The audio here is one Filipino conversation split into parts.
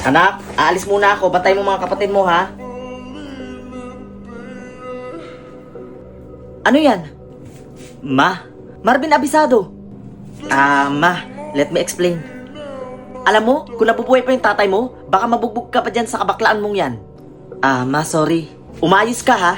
Anak, aalis muna ako. Bantay mo mga kapatid mo, ha? Ano yan? Ma? Marvin Abisado. Ma, let me explain. Alam mo, kung nabubuhay pa yung tatay mo, baka mabugbog ka pa dyan sa kabaklaan mong yan. Ma, sorry. Umayos ka, ha?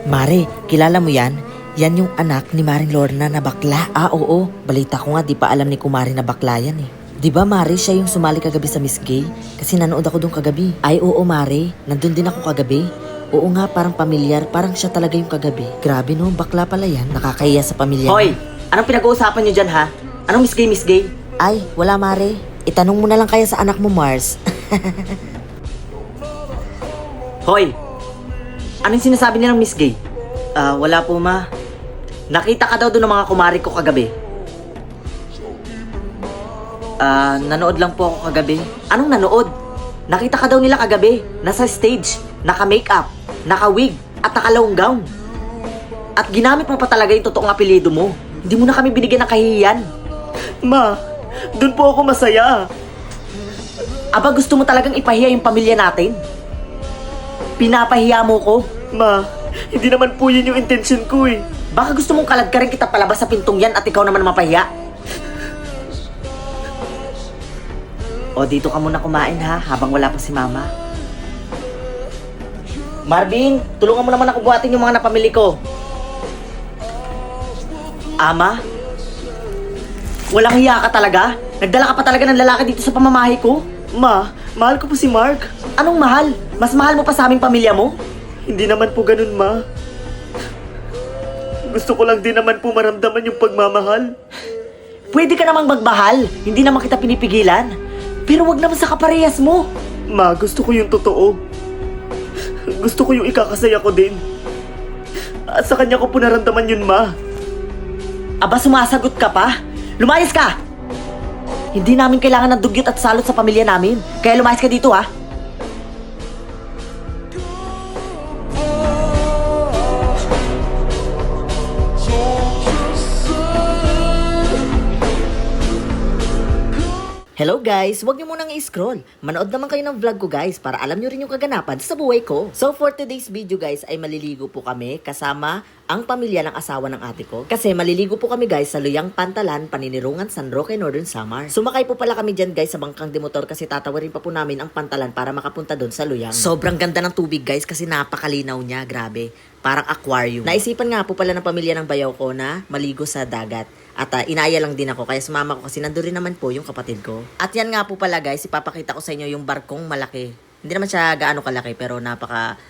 Mare, kilala mo yan? Yan yung anak ni Maring Lorna na bakla. Oo. Balita ko nga, di pa alam ni Kumari na bakla yan eh. Di ba Mare, siya yung sumali kagabi sa Miss Gay? Kasi nanood ako doon kagabi. Ay oo Mare, nandun din ako kagabi. Oo nga, parang pamilyar, parang siya talaga yung kagabi. Grabe no, bakla pala yan, nakakahiya sa pamilya. Hoy, anong pinag-uusapan nyo dyan, ha? Anong Miss Gay, Miss Gay? Ay, wala Mare. Itanong mo na lang kaya sa anak mo, Mars. Hoy, anong sinasabi nilang Miss Gay? Wala po, ma. Nakita ka daw doon ng mga kumari ko kagabi. Nanood lang po ako kagabi. Anong nanood? Nakita ka daw nila kagabi. Nasa stage, naka-makeup, naka-wig, at naka-long gown. At ginamit mo pa talaga yung totoong apelyido mo. Hindi mo na kami binigyan ng kahihiyan. Ma, doon po ako masaya. Aba, gusto mo talagang ipahiya yung pamilya natin? Pinapahiya mo ko? Ma, hindi naman po yun yung intention ko eh. Baka gusto mong kaladkarin kita palabas sa pintong yan at ikaw naman mapahiya. O, dito ka muna kumain ha, habang wala pa si Mama. Marvin, tulungan mo naman ako buhatin yung mga napamili ko. Ama? Walang hiya ka talaga? Nagdala ka pa talaga ng lalaki dito sa pamamahay ko? Ma, mahal ko po si Mark. Anong mahal? Mas mahal mo pa sa aming pamilya mo? Hindi naman po ganun, Ma. Gusto ko lang din naman po maramdaman yung pagmamahal. Pwede ka namang magmahal. Hindi naman kita pinipigilan. Pero wag naman sa kaparehas mo. Ma, gusto ko yung totoo. Gusto ko yung ikakasaya ko din. At sa kanya ko po naramdaman yun, Ma. Aba, sumasagot ka pa? Lumayas ka! Hindi namin kailangan ng dugyot at salot sa pamilya namin. Kaya lumayas ka dito, ha? Hello guys! Huwag niyo munang i-scroll. Manood naman kayo ng vlog ko guys para alam niyo rin yung kaganapan sa buhay ko. So for today's video guys ay maliligo po kami kasama ang pamilya ng asawa ng ate ko. Kasi maliligo po kami guys sa Luyang Pantalan, Paninirungan, San Roque, Northern Samar. Sumakay po pala kami dyan guys sa bangkang de motor kasi tatawarin pa po namin ang Pantalan para makapunta doon sa Luyang. Sobrang ganda ng tubig guys kasi napakalinaw niya, grabe. Parang aquarium. Naisipan nga po pala ng pamilya ng bayaw ko na maligo sa dagat. At inaya lang din ako kaya sumama ko kasi nandun rin naman po yung kapatid ko. At yan nga po pala guys, ipapakita ko sa inyo yung barkong malaki. Hindi naman siya gaano kalaki pero napaka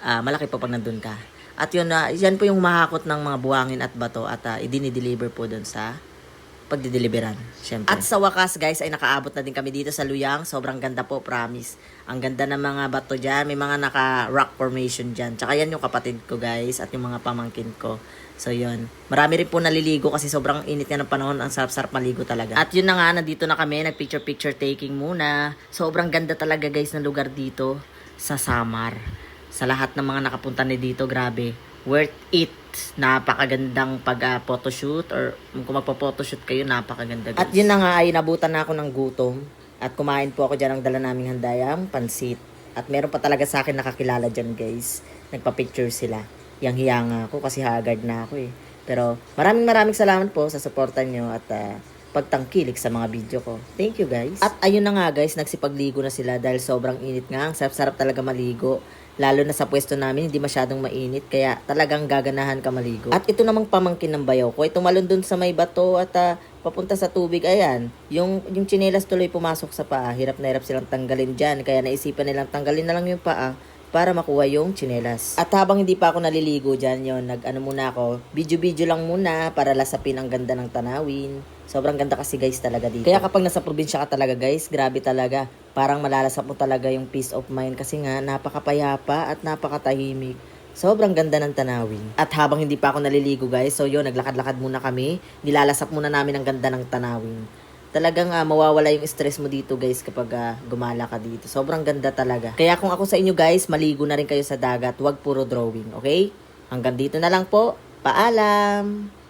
malaki po pag nandun ka. At yun, yan po yung humahakot ng mga buhangin at bato at idinideliver po dun sa pagdideliveran, syempre. At sa wakas guys ay nakaabot na din kami dito sa Luyang. Sobrang ganda po, promise. Ang ganda ng mga bato dyan. May mga naka-rock formation dyan. Tsaka yan yung kapatid ko guys at yung mga pamangkin ko. So yun. Marami rin po naliligo kasi sobrang init nga ng panahon. Ang sarap-sarap maligo talaga. At yun na nga, nandito na kami. Nag-picture taking muna. Sobrang ganda talaga guys ng lugar dito sa Samar. Sa lahat ng mga nakapunta ni dito, grabe. Worth it. Napakagandang pag-photoshoot or kung magpa-photoshoot kayo, napakaganda guys. At yun na nga ay nabutan na ako ng gutom. At kumain po ako dyan ang dala naming handayang pansit. At meron pa talaga sa akin nakakilala dyan guys. Nagpa-picture sila. Yang hiya nga ako kasi haggard na ako eh. Pero maraming salamat po sa suporta nyo at pagtangkilik sa mga video ko. Thank you guys. At ayun na nga guys, nagsipagligo na sila dahil sobrang init nga. Ang sarap-sarap talaga maligo. Lalo na sa pwesto namin, hindi masyadong mainit. Kaya talagang gaganahan ka maligo. At ito namang pamangkin ng bayaw ko. Ay tumalon dun sa may bato at papunta sa tubig. Ayan, yung tsinelas tuloy pumasok sa paa. Hirap na hirap silang tanggalin dyan. Kaya naisipan nilang tanggalin na lang yung paa para makuha yung tsinelas. At habang hindi pa ako naliligo dyan, yun, muna ako. Video lang muna para lasapin ang ganda ng tanawin. Sobrang ganda kasi guys talaga dito. Kaya kapag nasa probinsya ka talaga guys, grabe talaga. Parang malalasap mo talaga yung peace of mind kasi nga napakapayapa at napakatahimik. Sobrang ganda ng tanawin. At habang hindi pa ako naliligo guys, so yun, naglakad-lakad muna kami. Nilalasap muna namin ang ganda ng tanawin. Talagang mawawala yung stress mo dito guys kapag gumala ka dito. Sobrang ganda talaga. Kaya kung ako sa inyo guys, maligo na rin kayo sa dagat. Huwag puro drawing, okay? Hanggang dito na lang po. Paalam!